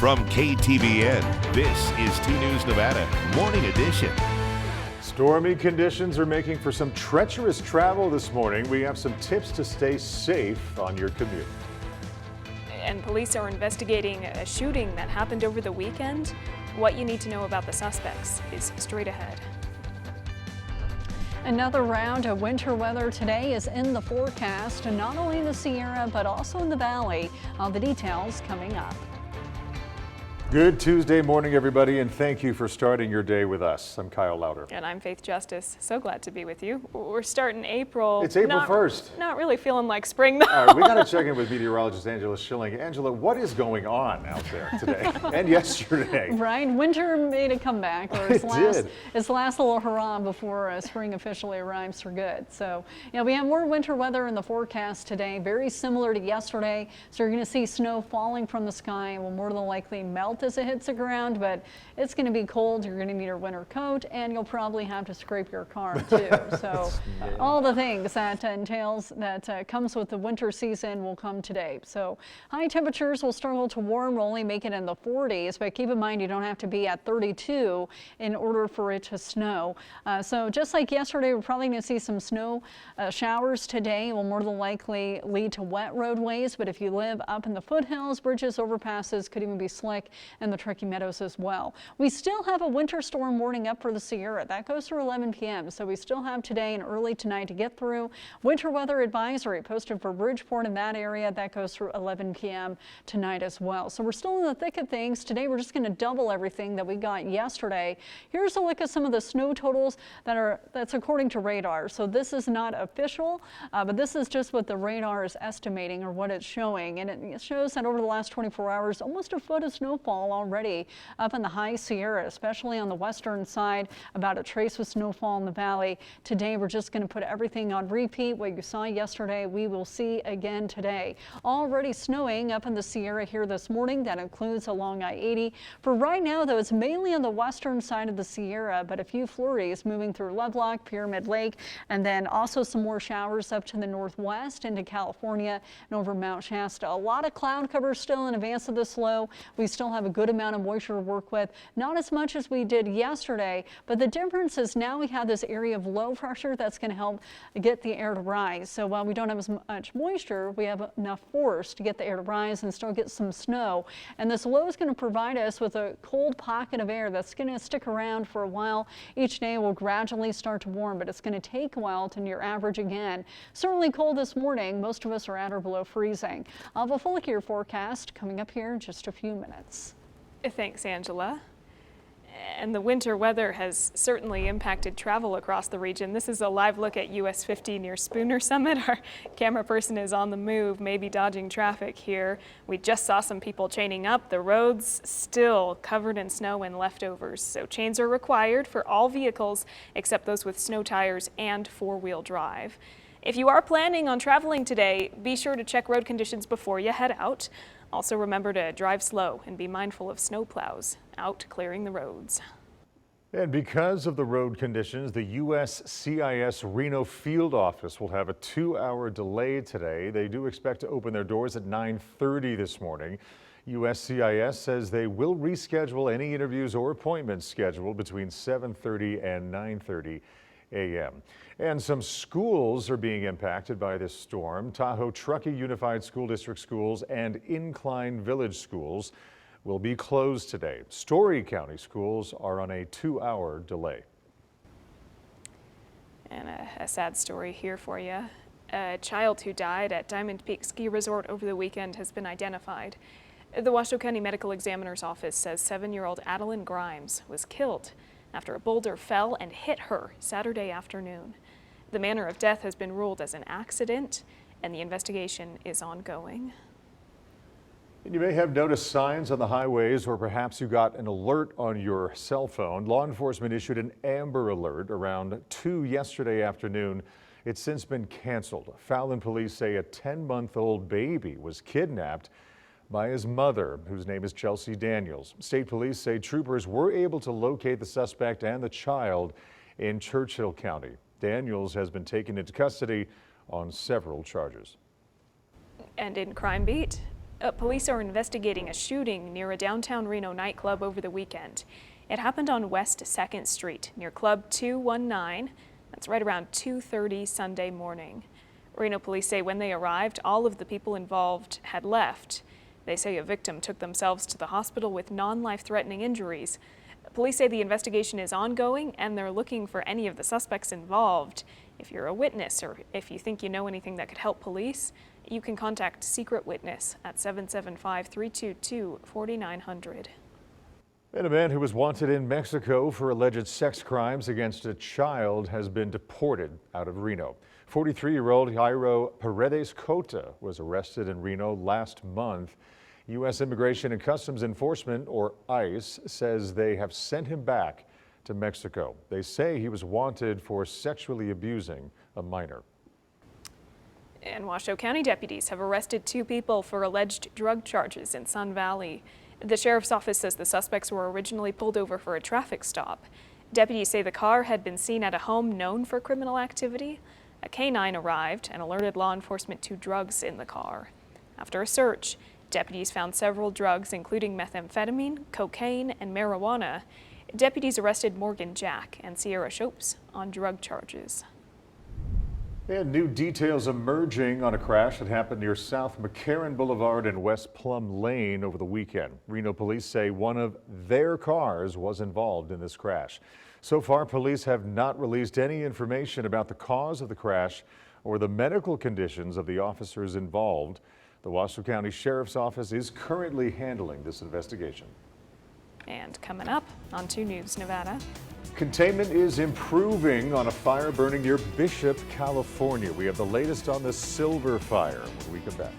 From KTVN, this is 2 News Nevada, Morning Edition. Stormy conditions are making for some treacherous travel this morning. We have some tips to stay safe on your commute. And police are investigating a shooting that happened over the weekend. What you need to know about the suspects is straight ahead. Another round of winter weather today is in the forecast, and not only in the Sierra, but also in the Valley. All the details coming up. Good Tuesday morning, everybody, and thank you for starting your day with us. I'm Kyle Louder. And I'm Faith Justice. So glad to be with you. We're starting April. It's April 1st. Not really feeling like spring, though. All right, we got to check in with meteorologist Angela Schilling. Angela, what is going on out there today and yesterday? Right, winter made a comeback, or its last little hurrah before spring officially arrives for good. So, we have more winter weather in the forecast today, very similar to yesterday. So you're going to see snow falling from the sky and will more than likely melt as it hits the ground, but it's going to be cold. You're going to need a winter coat, and you'll probably have to scrape your car too. So all the things that entails that comes with the winter season will come today. So high temperatures will struggle to warm. We'll only make it in the 40s, but keep in mind you don't have to be at 32 in order for it to snow. So just like yesterday, we're probably going to see some snow showers today. It will more than likely lead to wet roadways, but if you live up in the foothills, bridges, overpasses could even be slick, and the Truckee Meadows as well. We still have a winter storm warning up for the Sierra. That goes through 11 p.m. So we still have today and early tonight to get through. Winter weather advisory posted for Bridgeport in that area. That goes through 11 p.m. tonight as well. So we're still in the thick of things. Today we're just going to double everything that we got yesterday. Here's a look at some of the snow totals that's according to radar. So this is not official, but this is just what the radar is estimating or what it's showing. And it shows that over the last 24 hours, almost a foot of snowfall already up in the high Sierra, especially on the western side, about a trace of snowfall in the valley. Today we're just going to put everything on repeat. What you saw yesterday we will see again today. Already snowing up in the Sierra here this morning. That includes along I-80. For right now though, it's mainly on the western side of the Sierra, but a few flurries moving through Lovelock, Pyramid Lake, and then also some more showers up to the northwest into California and over Mount Shasta. A lot of cloud cover still in advance of this low. We still have a good amount of moisture to work with. Not as much as we did yesterday, but the difference is now we have this area of low pressure that's going to help get the air to rise. So while we don't have as much moisture, we have enough force to get the air to rise and still get some snow. And this low is going to provide us with a cold pocket of air that's going to stick around for a while. Each day will gradually start to warm, but it's going to take a while to near average again. Certainly cold this morning. Most of us are at or below freezing. I'll have a full look at your forecast coming up here in just a few minutes. Thanks, Angela. And the winter weather has certainly impacted travel across the region. This is a live look at US 50 near Spooner Summit. Our camera person is on the move, maybe dodging traffic here. We just saw some people chaining up. The roads still covered in snow and leftovers, so chains are required for all vehicles except those with snow tires and four-wheel drive. If you are planning on traveling today, be sure to check road conditions before you head out. Also remember to drive slow and be mindful of snowplows out clearing the roads. And because of the road conditions, the USCIS Reno field office will have a 2-hour delay today. They do expect to open their doors at 9:30 this morning. USCIS says they will reschedule any interviews or appointments scheduled between 7:30 and 9:30 a.m. And some schools are being impacted by this storm. Tahoe Truckee Unified School District schools and Incline Village schools will be closed today. Story County schools are on a 2-hour delay. And a sad story here for you. A child who died at Diamond Peak Ski Resort over the weekend has been identified. The Washoe County Medical Examiner's Office says 7-year-old Adeline Grimes was killed after a boulder fell and hit her Saturday afternoon. The manner of death has been ruled as an accident, and the investigation is ongoing. You may have noticed signs on the highways, or perhaps you got an alert on your cell phone. Law enforcement issued an Amber Alert around 2 yesterday afternoon. It's since been canceled. Fallon police say a 10-month-old baby was kidnapped by his mother, whose name is Chelsea Daniels. State police say troopers were able to locate the suspect and the child in Churchill County. Daniels has been taken into custody on several charges. And in Crime Beat, Police are investigating a shooting near a downtown Reno nightclub over the weekend. It happened on West 2nd Street near Club 219. That's right around 2:30 Sunday morning. Reno police say when they arrived, all of the people involved had left. They say a victim took themselves to the hospital with non-life-threatening injuries. Police say the investigation is ongoing and they're looking for any of the suspects involved. If you're a witness or if you think you know anything that could help police, you can contact Secret Witness at 775-322-4900. And a man who was wanted in Mexico for alleged sex crimes against a child has been deported out of Reno. 43-year-old Jairo Paredes Cota was arrested in Reno last month. U.S. Immigration and Customs Enforcement, or ICE, says they have sent him back to Mexico. They say he was wanted for sexually abusing a minor. And Washoe County deputies have arrested 2 people for alleged drug charges in Sun Valley. The sheriff's office says the suspects were originally pulled over for a traffic stop. Deputies say the car had been seen at a home known for criminal activity. A canine arrived and alerted law enforcement to drugs in the car. After a search, deputies found several drugs, including methamphetamine, cocaine, and marijuana. Deputies arrested Morgan Jack and Sierra Shopes on drug charges. And new details emerging on a crash that happened near South McCarran Boulevard and West Plum Lane over the weekend. Reno police say one of their cars was involved in this crash. So far, police have not released any information about the cause of the crash or the medical conditions of the officers involved. The Washoe County Sheriff's Office is currently handling this investigation. And coming up on 2 News Nevada. Containment is improving on a fire burning near Bishop, California. We have the latest on the Silver Fire when we come back.